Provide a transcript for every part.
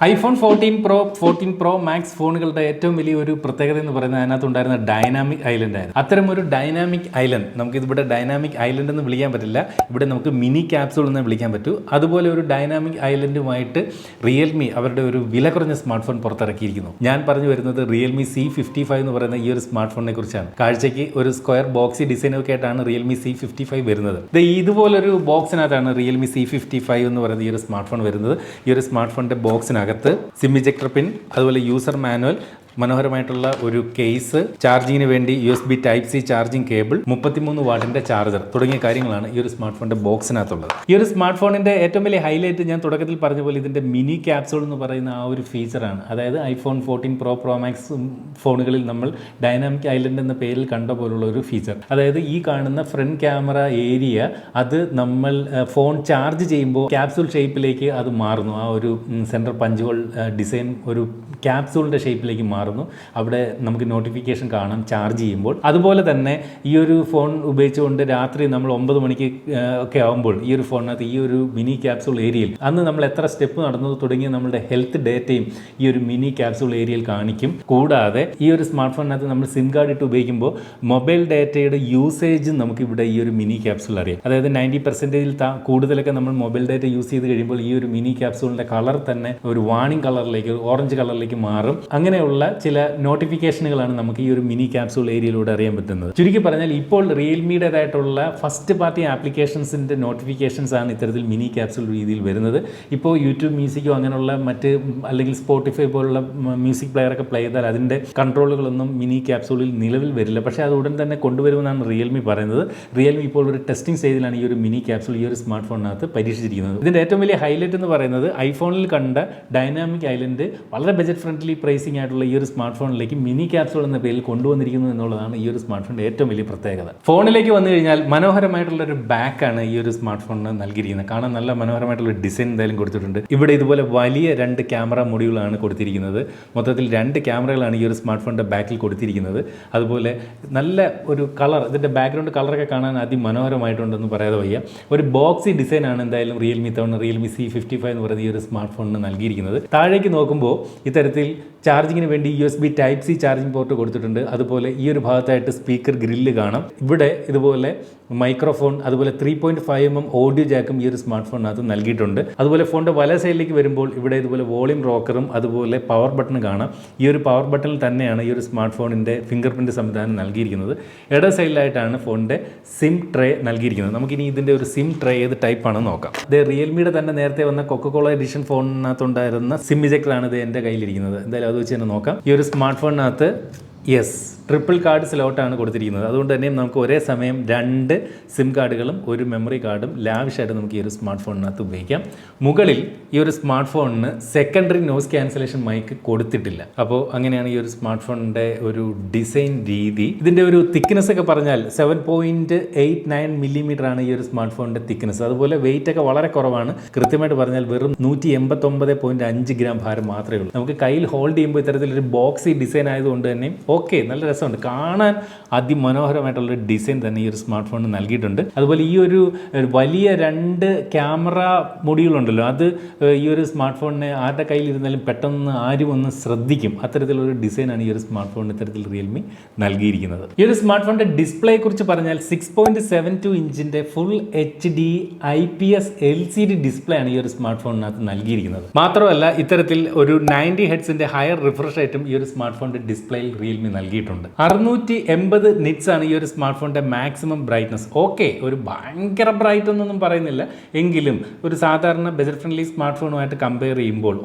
iPhone 14 Pro, 14 Pro Max ഫോണുകളുടെ ഏറ്റവും വലിയ ഒരു പ്രത്യേകത എന്ന് പറയുന്നത് അതിനകത്തുണ്ടായിരുന്ന ഡൈനാമിക് ഐലൻഡ് ആയിരുന്നു. അത്തരം ഒരു ഡൈനാമിക് ഐലൻഡ് നമുക്കിതിവിടെ ഡൈനാമിക് ഐലൻഡ് എന്ന് വിളിക്കാൻ പറ്റില്ല, ഇവിടെ നമുക്ക് മിനി ക്യാപ്സൂൾ എന്ന് വിളിക്കാൻ പറ്റൂ. അതുപോലെ ഒരു ഡൈനാമിക് ഐലൻഡുമായിട്ട് റിയൽമി അവരുടെ ഒരു വില കുറഞ്ഞ സ്മാർട്ട് ഫോൺ പുറത്തിറക്കിയിരിക്കുന്നു. ഞാൻ പറഞ്ഞു വരുന്നത് Realme C55 എന്ന് പറയുന്ന ഈ ഒരു സ്മാർട്ട് ഫോണിനെ കുറിച്ചാണ്. കാഴ്ചയ്ക്ക് ഒരു സ്ക്വയർ ബോക്സി ഡിസൈനൊക്കെ ആയിട്ടാണ് Realme C55 വരുന്നത്. ഇതുപോലൊരു ബോക്സിനകത്താണ് Realme C55 എന്ന് പറയുന്ന ഈ ഒരു സ്മാർട്ട് ഫോൺ വരുന്നത്. ഈ ഒരു സ്മാർട്ട് ഫോണിന്റെ ബോക്സിനകത്ത് സിം ഇജക്ടർ പിൻ, അതുപോലെ യൂസർ മാനുവൽ, മനോഹരമായിട്ടുള്ള ഒരു കേസ്, ചാർജിങ്ങിന് വേണ്ടി USB Type-C ചാർജിങ് കേബിൾ, 33 വാട്ടിന്റെ ചാർജർ തുടങ്ങിയ കാര്യങ്ങളാണ് ഈ ഒരു സ്മാർട്ട് ഫോണിന്റെ ബോക്സിനകത്തുള്ളത്. ഈ ഒരു സ്മാർട്ട് ഫോണിന്റെ ഏറ്റവും വലിയ ഹൈലൈറ്റ് ഞാൻ തുടക്കത്തിൽ പറഞ്ഞ പോലെ ഇതിന്റെ മിനി ക്യാപ്സൂൾ എന്ന് പറയുന്ന ആ ഒരു ഫീച്ചറാണ്. അതായത് iPhone 14 Pro, Pro Max ഫോണുകളിൽ നമ്മൾ ഡൈനാമിക് ഐലൻഡ് എന്ന പേരിൽ കണ്ട പോലുള്ള ഒരു ഫീച്ചർ. അതായത് ഈ കാണുന്ന ഫ്രണ്ട് ക്യാമറ ഏരിയ അത് നമ്മൾ ഫോൺ ചാർജ് ചെയ്യുമ്പോൾ ക്യാപ്സൂൾ ഷേപ്പിലേക്ക് അത് മാറുന്നു. ആ ഒരു സെൻട്രൽ പഞ്ച് ഹോൾ ഡിസൈൻ ഒരു ക്യാപ്സൂളിന്റെ ഷേപ്പിലേക്ക് മാറുന്നു. അവിടെ നമുക്ക് നോട്ടിഫിക്കേഷൻ കാണാം ചാർജ് ചെയ്യുമ്പോൾ. അതുപോലെ തന്നെ ഈ ഒരു ഫോൺ ഉപയോഗിച്ചുകൊണ്ട് രാത്രി നമ്മൾ 9 മണിക്ക് ഒക്കെ ആകുമ്പോൾ ഈ ഒരു ഫോണിനകത്ത് ഈ ഒരു മിനി ക്യാപ്സൂൾ ഏരിയയിൽ അന്ന് നമ്മൾ എത്ര സ്റ്റെപ്പ് നടന്നത് തുടങ്ങിയ നമ്മുടെ ഹെൽത്ത് ഡേറ്റയും ഈ ഒരു മിനി ക്യാപ്സൂൾ ഏരിയയിൽ കാണിക്കും. കൂടാതെ ഈ ഒരു സ്മാർട്ട് ഫോണിനകത്ത് നമ്മൾ സിം കാർഡ് ഇട്ട് ഉപയോഗിക്കുമ്പോൾ മൊബൈൽ ഡേറ്റയുടെ യൂസേജ് നമുക്ക് ഇവിടെ ഈ ഒരു മിനി ക്യാപ്സൂൾ അറിയാം. അതായത് 90% കൂടുതലൊക്കെ നമ്മൾ മൊബൈൽ ഡേറ്റ യൂസ് ചെയ്ത് കഴിയുമ്പോൾ ഈ ഒരു മിനി ക്യാപ്സൂളിന്റെ കളർ തന്നെ ഒരു വാണിംഗ് കളറിലേക്ക്, ഓറഞ്ച് കളറിലേക്ക് മാറും. അങ്ങനെയുള്ള ചില നോട്ടിഫിക്കേഷനുകളാണ് നമുക്ക് ഈ ഒരു മിനി ക്യാപ്സൂൾ ഏരിയയിലൂടെ അറിയാൻ പറ്റുന്നത്. ചുരുക്കി പറഞ്ഞാൽ ഇപ്പോൾ റിയൽമിയുടേതായിട്ടുള്ള ഫസ്റ്റ് പാർട്ടി ആപ്ലിക്കേഷൻസിന്റെ നോട്ടിഫിക്കേഷൻസ് ആണ് ഇത്തരത്തിൽ മിനി ക്യാപ്സൂൾ രീതിയിൽ വരുന്നത്. ഇപ്പോൾ യൂട്യൂബ് മ്യൂസിക്കോ അങ്ങനെയുള്ള മറ്റ് അല്ലെങ്കിൽ സ്പോട്ടിഫൈ പോലുള്ള മ്യൂസിക് പ്ലെയറൊക്കെ പ്ലേ ചെയ്താൽ അതിൻ്റെ കൺട്രോളുകളൊന്നും മിനി ക്യാപ്സൂളിൽ നിലവിൽ വരില്ല. പക്ഷേ അത് ഉടൻ തന്നെ കൊണ്ടുവരുമെന്നാണ് റിയൽമി പറയുന്നത്. റിയൽമി ഇപ്പോൾ ഒരു ടെസ്റ്റിംഗ് സ്റ്റേജിലാണ് ഈ ഒരു മിനി ക്യാപ്സൂൾ ഈ ഒരു സ്മാർട്ട് ഫോണിനകത്ത് പരീക്ഷിച്ചിരിക്കുന്നത്. ഇതിൻ്റെ ഏറ്റവും വലിയ ഹൈലൈറ്റ് എന്ന് പറയുന്നത് ഐഫോണിൽ കണ്ട ഡൈനാമിക് ഐലൻഡ് വളരെ ബജറ്റ് ഫ്രണ്ട്ലി പ്രൈസിംഗ് ആയിട്ടുള്ള ഈ ഒരു സ്മാർട്ട് ഫോണിലേക്ക് മിനി ക്യാപ്സൂൾ എന്ന പേരിൽ കൊണ്ടുവന്നിരിക്കുന്നു എന്നുള്ളതാണ് ഈ ഒരു സ്മാർട്ട് ഫോണിൻ്റെ ഏറ്റവും വലിയ പ്രത്യേകത. ഫോണിലേക്ക് വന്നു കഴിഞ്ഞാൽ മനോഹരമായിട്ടുള്ള ഒരു ബാക്കാണ് ഈ ഒരു സ്മാർട്ട് ഫോണിന് നൽകിയിരിക്കുന്നത്. കാണാൻ നല്ല മനോഹരമായിട്ടുള്ള ഡിസൈൻ എന്തായാലും കൊടുത്തിട്ടുണ്ട്. ഇവിടെ ഇതുപോലെ വലിയ 2 ക്യാമറ മൊഡ്യൂളാണ് കൊടുത്തിരിക്കുന്നത്. മൊത്തത്തിൽ 2 ക്യാമറകളാണ് ഈ ഒരു സ്മാർട്ട് ഫോണിൻ്റെ ബാക്കിൽ കൊടുത്തിരിക്കുന്നത്. അതുപോലെ നല്ല ഒരു കളർ, ഇതിൻ്റെ ബാക്ക്ഗ്രൗണ്ട് കളറൊക്കെ കാണാൻ അതിമനോഹരമായിട്ടുണ്ടെന്ന് പറയാതെ വയ്യ. ഒരു ബോക്സി ഡിസൈനാണ് എന്തായാലും Realme C55 എന്ന് പറയുന്ന ഈ ഒരു സ്മാർട്ട് ഫോണിന് നൽകിയിരിക്കുന്നത്. താഴേക്ക് നോക്കുമ്പോൾ ഇത്തരത്തിൽ ചാർജിങ്ങിന് വേണ്ടി USB Type-C ചാർജിങ് പോർട്ട് കൊടുത്തിട്ടുണ്ട്. അതുപോലെ ഈ ഒരു ഭാഗത്തായിട്ട് സ്പീക്കർ ഗ്രില്ല് കാണാം. ഇവിടെ ഇതുപോലെ മൈക്രോഫോൺ, അതുപോലെ 3.5mm ഓഡിയോ ജാക്കും ഈ ഒരു സ്മാർട്ട് ഫോണിനകത്ത് നൽകിയിട്ടുണ്ട്. അതുപോലെ ഫോണിൻ്റെ വല സൈഡിലേക്ക് വരുമ്പോൾ ഇവിടെ ഇതുപോലെ വോളിയം റോക്കറും അതുപോലെ പവർ ബട്ടൺ കാണാം. ഈ ഒരു പവർ ബട്ടണിൽ തന്നെയാണ് ഈ ഒരു സ്മാർട്ട് ഫോണിൻ്റെ ഫിംഗർ പ്രിൻറ്റ് സംവിധാനം നൽകിയിരിക്കുന്നത്. ഇട സൈഡിലായിട്ടാണ് ഫോണിൻ്റെ സിം ട്രേ നൽകിയിരിക്കുന്നത്. നമുക്കിനി ഇതിൻ്റെ ഒരു സിം ട്രേ ഏത് ടൈപ്പാണെന്ന് നോക്കാം. ഇത് റിയൽമിയുടെ തന്നെ നേരത്തെ വന്ന കൊക്കക്കോള എഡിഷൻ ഫോണിനകത്തുണ്ടായിരുന്ന സിം ഇജക്ടറാണ് ഇത് എൻ്റെ കയ്യിലിരിക്കുന്നത്. എന്തായാലും അത് വെച്ച് തന്നെ നോക്കാം. ഈ ഒരു സ്മാർട്ട് ഫോണിനകത്ത് ട്രിപ്പിൾ കാർഡ് സ്ലോട്ടാണ് കൊടുത്തിരിക്കുന്നത്. അതുകൊണ്ട് തന്നെ നമുക്ക് ഒരേ സമയം 2 സിം കാർഡുകളും ഒരു മെമ്മറി കാർഡും ലാവിഷായിട്ട് നമുക്ക് ഈ ഒരു സ്മാർട്ട് ഫോണിനകത്ത് ഉപയോഗിക്കാം. മുകളിൽ ഈ ഒരു സ്മാർട്ട് ഫോണിന് സെക്കൻഡറി നോയ്സ് ക്യാൻസലേഷൻ മൈക്ക് കൊടുത്തിട്ടില്ല. അപ്പോൾ അങ്ങനെയാണ് ഈ ഒരു സ്മാർട്ട് ഫോണിൻ്റെ ഒരു ഡിസൈൻ രീതി. ഇതിൻ്റെ ഒരു തിക്നെസ് ഒക്കെ പറഞ്ഞാൽ 7.89 mm ആണ് ഈ ഒരു സ്മാർട്ട് ഫോണിൻ്റെ തിക്നെസ്. അതുപോലെ വെയിറ്റ് ഒക്കെ വളരെ കുറവാണ്. കൃത്യമായിട്ട് പറഞ്ഞാൽ വെറും 189.5 ഗ്രാം ഭാരം മാത്രമേ ഉള്ളൂ. നമുക്ക് കയ്യിൽ ഹോൾഡ് ചെയ്യുമ്പോൾ ഇത്തരത്തിലൊരു ബോക്സി ഡിസൈൻ ആയതുകൊണ്ട് തന്നെ നല്ല രസമുണ്ട്. കാണാൻ അതിമനോഹരമായിട്ടുള്ള ഡിസൈൻ തന്നെ ഈ ഒരു സ്മാർട്ട് ഫോണിന് നൽകിയിട്ടുണ്ട്. അതുപോലെ ഈ ഒരു വലിയ 2 ക്യാമറ മൊഡ്യൂളുണ്ടല്ലോ, അത് ഈ ഒരു സ്മാർട്ട് ഫോണിനെ ആരുടെ കയ്യിലിരുന്നാലും പെട്ടെന്ന് ആരും ഒന്ന് ശ്രദ്ധിക്കും. അത്തരത്തിലൊരു ഡിസൈനാണ് ഈ ഒരു സ്മാർട്ട് ഫോണിന് ഇത്തരത്തിൽ റിയൽമി നൽകിയിരിക്കുന്നത്. ഈ ഒരു സ്മാർട്ട് ഫോണിൻ്റെ ഡിസ്പ്ലേയെ കുറിച്ച് പറഞ്ഞാൽ 6.72 ഇഞ്ചിൻ്റെ full HD IPS LCD display ആണ് ഈ ഒരു സ്മാർട്ട് ഫോണിനകത്ത് നൽകിയിരിക്കുന്നത്. മാത്രമല്ല ഇത്തരത്തിൽ ഒരു 90 ഹെർട്സിന്റെ ഹയർ റിഫ്രഷ് റേറ്റും ഈ ഒരു സ്മാർട്ട് ഫോണിൻ്റെ ഡിസ്പ്ലേയിൽ റിയൽമി നൽകിയിട്ടുണ്ട്. 680 നിറ്റ്സ് ആണ് ഈ ഒരു സ്മാർട്ട് ഫോണിന്റെ മാക്സിമം ബ്രൈറ്റ്നസ്. ഒരു ഭയങ്കര ബ്രൈറ്റ് ഒന്നും പറയുന്നില്ല, എങ്കിലും ഒരു സാധാരണ ബജറ്റ് ഫ്രണ്ട്ലി സ്മാർട്ട് ഫോണുമായിട്ട് കമ്പയർ ചെയ്യുമ്പോൾ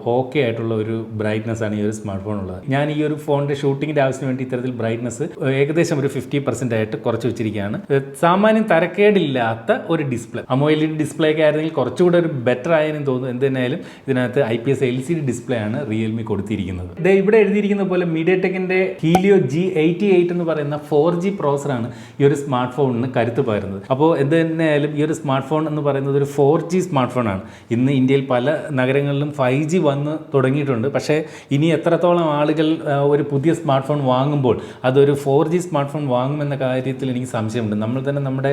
ആയിട്ടുള്ള ഒരു ബ്രൈറ്റ്നസ് ആണ് ഈ ഒരു സ്മാർട്ട് ഫോൺ ഉള്ളത്. ഞാൻ ഈ ഒരു ഫോണിന്റെ ഷൂട്ടിങ്ങിന്റെ ആവശ്യത്തിന് വേണ്ടി ഇത്തരത്തിൽ ബ്രൈറ്റ്നസ് ഏകദേശം ഒരു 50% ആയിട്ട് കുറച്ച് വെച്ചിരിക്കുകയാണ്. സാമാന്യം തരക്കേടില്ലാത്ത ഒരു ഡിസ്പ്ലേ. AMOLED ഡിസ്പ്ലേ ഒക്കെ ആയിരുന്നെങ്കിൽ കുറച്ചുകൂടെ ഒരു ബെറ്റർ ആയെന്ന് തോന്നുന്നു. എന്തിനായാലും ഇതിനകത്ത് IPS LCD ഡിസ്പ്ലേ ആണ് റിയൽമി കൊടുത്തിരിക്കുന്നത്. ഇവിടെ എഴുതിയിരിക്കുന്ന പോലെ മീഡിയടെക്കിന്റെ ഹീലിയോ G8 88 എന്ന് പറയുന്ന 4G പ്രോസറാണ് ഈ ഒരു സ്മാർട്ട് ഫോണിന് കരുത്ത് പകരുന്നത്. അപ്പോൾ എന്ത് തന്നെയായാലും ഈ ഒരു സ്മാർട്ട് ഫോൺ എന്ന് പറയുന്നത് ഒരു 4G സ്മാർട്ട് ഫോണാണ്. ഇന്ന് ഇന്ത്യയിൽ പല നഗരങ്ങളിലും 5G വന്ന് തുടങ്ങിയിട്ടുണ്ട്. പക്ഷേ ഇനി എത്രത്തോളം ആളുകൾ ഒരു പുതിയ സ്മാർട്ട് ഫോൺ വാങ്ങുമ്പോൾ അതൊരു 4G സ്മാർട്ട് ഫോൺ വാങ്ങുമെന്ന കാര്യത്തിൽ എനിക്ക് സംശയമുണ്ട്. നമ്മൾ തന്നെ നമ്മുടെ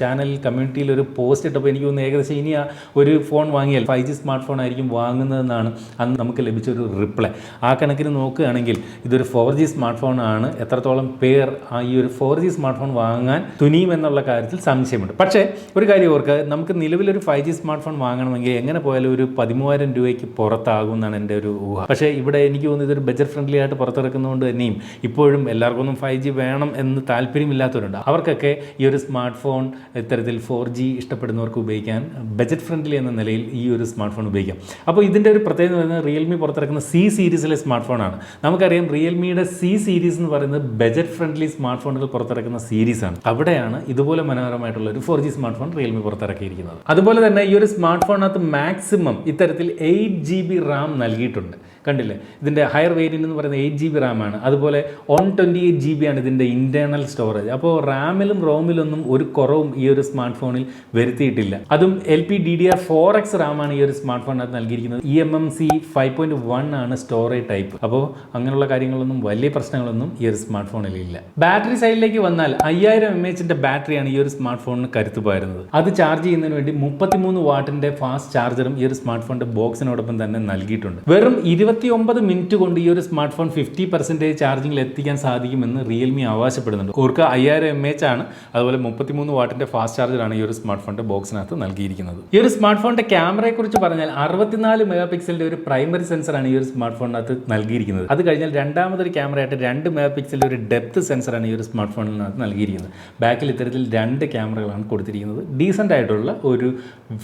ചാനലിൽ കമ്മ്യൂണിറ്റിയിൽ ഒരു പോസ്റ്റ് ഇട്ടപ്പോൾ എനിക്ക് തോന്നുന്നു ഏകദേശം ഇനി ഒരു ഫോൺ വാങ്ങിയാൽ 5G സ്മാർട്ട് ഫോൺ ആയിരിക്കും വാങ്ങുന്നതെന്നാണ് അന്ന് നമുക്ക് ലഭിച്ചൊരു റിപ്ലൈ. ആ കണക്കിന് നോക്കുകയാണെങ്കിൽ ഇതൊരു 4G സ്മാർട്ട് ഫോൺ ആണ്. എത്രത്തോളം പേർ ഈ ഒരു 4G സ്മാർട്ട് ഫോൺ വാങ്ങാൻ തുനിയുമെന്നുള്ള കാര്യത്തിൽ സംശയമുണ്ട്. പക്ഷേ ഒരു കാര്യം ഓർക്കുക, നമുക്ക് നിലവിലൊരു 5G സ്മാർട്ട് ഫോൺ വാങ്ങണമെങ്കിൽ എങ്ങനെ പോയാലും ഒരു 13,000 രൂപയ്ക്ക് പുറത്താകും എന്നാണ് എൻ്റെ ഒരു ഊഹ. പക്ഷേ ഇവിടെ എനിക്ക് തോന്നുന്നു ഇതൊരു ബജറ്റ് ഫ്രണ്ട്ലി ആയിട്ട് പുറത്തിറക്കുന്നതുകൊണ്ട് തന്നെയും ഇപ്പോഴും എല്ലാവർക്കും 5G വേണം എന്ന് താല്പര്യമില്ലാത്തവരുണ്ട്. അവർക്കൊക്കെ ഈ ഒരു സ്മാർട്ട് ഫോൺ ഇത്തരത്തിൽ 4G ഇഷ്ടപ്പെടുന്നവർക്ക് ഉപയോഗിക്കാൻ ബജറ്റ് ഫ്രണ്ട്ലി എന്ന നിലയിൽ ഈ ഒരു സ്മാർട്ട് ഫോൺ ഉപയോഗിക്കാം. അപ്പോൾ ഇതിൻ്റെ ഒരു പ്രത്യേകത എന്ന് പറയുന്നത് റിയൽമി പുറത്തിറക്കുന്ന C സീരീസിലെ സ്മാർട്ട് ഫോണാണ്. നമുക്കറിയാം റിയൽമിയുടെ C സീരീസ് എന്ന് പറയുന്നത് ബജറ്റ് ഫ്രണ്ട്ലി സ്മാർട്ട് ഫോണുകൾ പുറത്തിറക്കുന്ന സീരീസാണ്. അവിടെയാണ് ഇതുപോലെ മനോഹരമായിട്ടുള്ള ഒരു 4G സ്മാർട്ട് ഫോൺ റിയൽമി പുറത്തിറക്കിയിരിക്കുന്നത്. അതുപോലെ തന്നെ ഈ ഒരു സ്മാർട്ട് ഫോണിനകത്ത് മാക്സിമം ഇത്തരത്തിൽ 8GB റാം നൽകിയിട്ടുണ്ട്. കണ്ടില്ലേ, ഇതിൻ്റെ ഹയർ വേരിയൻ്റ് എന്ന് പറയുന്നത് 8GB റാമാണ്. അതുപോലെ 128GB ആണ് ഇതിൻ്റെ ഇൻറ്റേർണൽ സ്റ്റോറേജ്. അപ്പോൾ റാമിലും റോമിലൊന്നും ഒരു കുറവും ഈ ഒരു സ്മാർട്ട് ഫോണിൽ വരുത്തിയിട്ടില്ല. അതും LPDDR4X റാമാണ് ഈ ഒരു സ്മാർട്ട് ഫോണിനകത്ത് നൽകിയിരിക്കുന്നത്. eMMC 5.1 ആണ് സ്റ്റോറേജ് ടൈപ്പ്. അപ്പോൾ അങ്ങനെയുള്ള കാര്യങ്ങളൊന്നും വലിയ പ്രശ്നങ്ങളൊന്നും ഈ ഒരു സ്മാർട്ട് ഫോണിൽ ഇല്ല. ബാറ്ററി സൈഡിലേക്ക് വന്നാൽ 5000 mAh ബാറ്ററിയാണ് ഈ ഒരു സ്മാർട്ട് ഫോണിന് കരുത്ത് പകരുന്നത്. അത് ചാർജ് ചെയ്യുന്നതിന് വേണ്ടി 33 വാട്ടിൻ്റെ ഫാസ്റ്റ് ചാർജറും ഈ ഒരു സ്മാർട്ട് ഫോണിൻ്റെ ബോക്സിനോടൊപ്പം തന്നെ നൽകിയിട്ടുണ്ട്. വെറും 29 മിനിറ്റ് കൊണ്ട് ഈ ഒരു സ്മാർട്ട് ഫോൺ 50% ചാർജിങ്ങിൽ എത്തിക്കാൻ സാധിക്കുമെന്ന് റിയൽമി അവകാശപ്പെടുന്നുണ്ട്. ഓർക്ക് 5000 mAh ആണ്. അതുപോലെ 33 വാട്ടിൻ്റെ ഫാസ്റ്റ് ചാർജറാണ് ഈ ഒരു സ്മാർട്ട് ഫോണിൻ്റെ ബോക്സിനകത്ത് നൽകിയിരിക്കുന്നത്. ഈ ഒരു സ്മാർട്ട് ഫോണിൻ്റെ ക്യാമറയെക്കുറിച്ച് പറഞ്ഞാൽ 64 മെഗാ പിക്സലിൻ്റെ ഒരു പ്രൈമറി സെൻസറാണ് ഈ ഒരു സ്മാർട്ട് ഫോണിനകത്ത് നൽകിയിരിക്കുന്നത്. അത് കഴിഞ്ഞാൽ രണ്ടാമതൊരു ക്യാമറയായിട്ട് 2 മെഗാ പിക്സലിൻ്റെ ഒരു ഡെപ്ത് സെൻസറാണ് ഈ ഒരു സ്മാർട്ട് ഫോണിനകത്ത് നൽകിയിരിക്കുന്നത്. ബാക്കിൽ ഇത്തരത്തിൽ 2 ക്യാമറകളാണ് കൊടുത്തിരിക്കുന്നത്. ഡീസൻ്റ് ആയിട്ടുള്ള ഒരു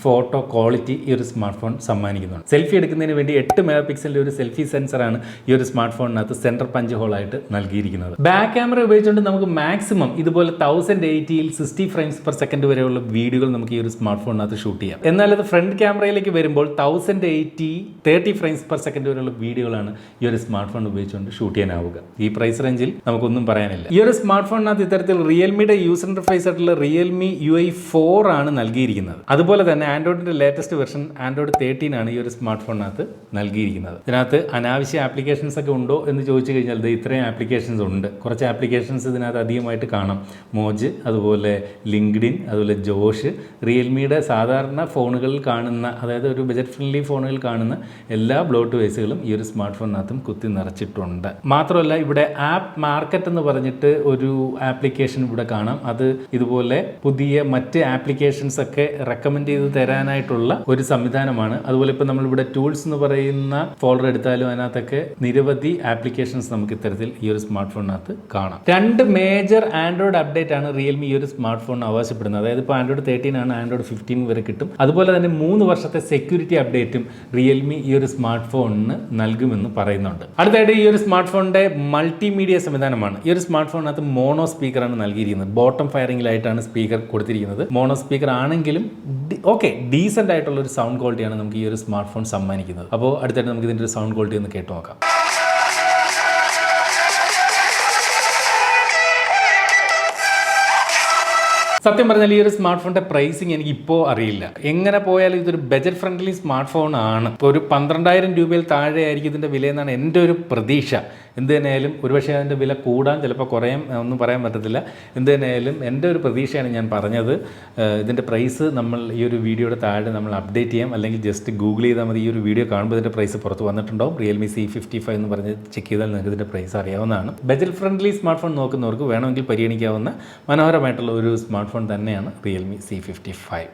ഫോട്ടോ ക്വാളിറ്റി ഈ ഒരു സ്മാർട്ട് ഫോൺ സമ്മാനിക്കുന്നുണ്ട്. സെൽഫി എടുക്കുന്നതിന് വേണ്ടി 8 മെഗാ പിക്സലിൻ്റെ ഒരു സെൽഫി സെൻസറാണ് ഈ ഒരു സ്മാർട്ട് ഫോണിനകത്ത് സെൻറ്റർ പഞ്ച് ഹോളായിട്ട് നൽകിയിരിക്കുന്നത്. ബാക്ക് ക്യാമറ ഉപയോഗിച്ചുകൊണ്ട് നമുക്ക് മാക്സിമം ഇതുപോലെ 1080ൽ 60 ഫ്രെയിംസ് പെർ സെക്കൻഡ് വരെയുള്ള വീഡിയോകൾ നമുക്ക് ഈ ഒരു സ്മാർട്ട് ഫോണിനകത്ത് ഷൂട്ട് ചെയ്യാം. എന്നാൽ അത് ഫ്രണ്ട് ക്യാമറയിലേക്ക് വരുമ്പോൾ 1080 30 ഫ്രെയിംസ് പെർ സെക്കൻഡ് വരെയുള്ള വീഡിയോകളാണ് ഈ ഒരു സ്മാർട്ട് ഫോൺ ഉപയോഗിച്ചുകൊണ്ട് ഷൂട്ട് ചെയ്യാനാവുക. ഈ പ്രൈസ് റേഞ്ചിൽ നമുക്കൊന്നും പറയാനില്ല. ഈ ഒരു സ്മാർട്ട് ഫോണിനകത്ത് ഇത്തരത്തിൽ റിയൽമിയുടെ യൂസർ ഇന്റർഫേസ് ആയിട്ടുള്ള റിയൽമി UI 4 ആണ് നൽകിയിരിക്കുന്നത്. അതുപോലെ തന്നെ ആൻഡ്രോയിഡിന്റെ ലേറ്റസ്റ്റ് വെർഷൻ ആൻഡ്രോയിഡ് 13 ആണ് ഈ ഒരു സ്മാർട്ട് ഫോണിനകത്ത് നൽകിയിരിക്കുന്നത്. ഇതിനകത്ത് അനാവശ്യ ആപ്ലിക്കേഷൻസ് ഒക്കെ ഉണ്ടോ എന്ന് ചോദിച്ചു കഴിഞ്ഞാൽ ഇത്രയും ആപ്ലിക്കേഷൻസ് ഉണ്ട്. കുറച്ച് ആപ്ലിക്കേഷൻസ് ഇതിനകത്ത് അധികമായിട്ട് കാണാം. മോജ്, അതുപോലെ ലിങ്ക്ഡിൻ, അതുപോലെ ജോഷ്, റിയൽമിയുടെ സാധാരണ ഫോണുകളിൽ കാണുന്ന, അതായത് ഒരു ബജറ്റ് ഫ്രണ്ട്ലി ഫോണുകളിൽ കാണുന്ന എല്ലാ ബ്ലോട്ട് വേസുകളും ഈ ഒരു സ്മാർട്ട് ഫോണിനകത്തും കുത്തി നിറച്ചിട്ടുണ്ട്. മാത്രമല്ല ഇവിടെ ആപ്പ് മാർക്കറ്റ് എന്ന് പറഞ്ഞിട്ട് ഒരു ആപ്ലിക്കേഷൻ ഇവിടെ കാണാം. അത് ഇതുപോലെ പുതിയ മറ്റ് ആപ്ലിക്കേഷൻസ് ഒക്കെ റെക്കമെൻഡ് ചെയ്ത് തരാനായിട്ടുള്ള ഒരു സംവിധാനമാണ്. അതുപോലെ ഇപ്പോൾ നമ്മളിവിടെ ടൂൾസ് എന്ന് പറയുന്ന ഫോൾഡർ എടുത്താലും അതിനകത്തൊക്കെ നിരവധി ആപ്ലിക്കേഷൻസ് നമുക്ക് ഇത്തരത്തിൽ ഈ ഒരു സ്മാർട്ട് ഫോണിനകത്ത് കാണാം. 2 മേജർ ആൻഡ്രോയിഡ് അപ്ഡേറ്റ് ആണ് റിയൽമി ഈ ഒരു സ്മാർട്ട് ഫോൺ അവകാശപ്പെടുന്നത്. അതായത് ഇപ്പോൾ ആൻഡ്രോയിഡ് 13 ആണ്, ആൻഡ്രോയിഡ് 15 വരെ കിട്ടും. അതുപോലെ തന്നെ 3 വർഷത്തെ സെക്യൂരിറ്റി അപ്ഡേറ്റും റിയൽമി ഈ ഒരു സ്മാർട്ട് ഫോണിന് നൽകുമെന്ന് പറയുന്നുണ്ട്. അടുത്തായിട്ട് ഈ ഒരു സ്മാർട്ട് ഫോണിന്റെ മൾട്ടിമീഡിയ സംവിധാനമാണ്. ഈ ഒരു സ്മാർട്ട് ഫോണിനകത്ത് മോണോ സ്പീക്കറാണ് നൽകിയിരിക്കുന്നത്. ബോട്ടം ഫയറിംഗിലായിട്ടാണ് സ്പീക്കർ കൊടുത്തിരിക്കുന്നത്. മോണോ സ്പീക്കർ ആണെങ്കിലും ഡീസൻ്റ് ആയിട്ടുള്ള ഒരു സൗണ്ട് ക്വാളിറ്റിയാണ് നമുക്ക് ഈ ഒരു സ്മാർട്ട് ഫോൺ സമ്മാനിക്കുന്നത്. അപ്പോൾ അടുത്തായിട്ട് നമുക്ക് ഇതിൻ്റെ ഒരു സൗണ്ട് ക്വാളിറ്റി ഒന്ന് കേട്ട് നോക്കാം. സത്യം പറഞ്ഞാൽ ഈ ഒരു സ്മാർട്ട് ഫോണിന്റെ പ്രൈസിങ് എനിക്ക് ഇപ്പോൾ അറിയില്ല. എങ്ങനെ പോയാലും ഇതൊരു ബജറ്റ് ഫ്രണ്ട്ലി സ്മാർട്ട് ഫോൺ ആണ്. ഇപ്പോൾ ഒരു 12,000 രൂപയിൽ താഴെ ആയിരിക്കും ഇതിൻ്റെ വിലയെന്നാണ് എൻ്റെ ഒരു പ്രതീക്ഷ. എന്ത് തന്നെയായാലും ഒരുപക്ഷെ അതിൻ്റെ വില കൂടാൻ, ചിലപ്പോൾ കുറയാൻ, ഒന്നും പറയാൻ പറ്റത്തില്ല. എന്ത് തന്നെയായാലും എൻ്റെ ഒരു പ്രതീക്ഷയാണ് ഞാൻ പറഞ്ഞത്. ഇതിൻ്റെ പ്രൈസ് നമ്മൾ ഈ ഒരു വീഡിയോയുടെ താഴെ നമ്മൾ അപ്ഡേറ്റ് ചെയ്യാം, അല്ലെങ്കിൽ ജസ്റ്റ് ഗൂഗിൾ ചെയ്താൽ മതി. ഈ ഒരു വീഡിയോ കാണുമ്പോൾ ഇതിൻ്റെ പ്രൈസ് പുറത്ത് വന്നിട്ടുണ്ടാവും. റിയൽമി C55 എന്ന് പറഞ്ഞ് ചെക്ക് ചെയ്താൽ നിങ്ങൾക്ക് ഇതിൻ്റെ പ്രൈസ് അറിയാവുന്നതാണ്. ബജറ്റ് ഫ്രണ്ട്ലി സ്മാർട്ട് ഫോൺ നോക്കുന്നവർക്ക് വേണമെങ്കിൽ പരിഗണിക്കാവുന്ന മനോഹരമായിട്ടുള്ള ഒരു സ്മാർട്ട് ഫോൺ തന്നെയാണ് റിയൽമി C55.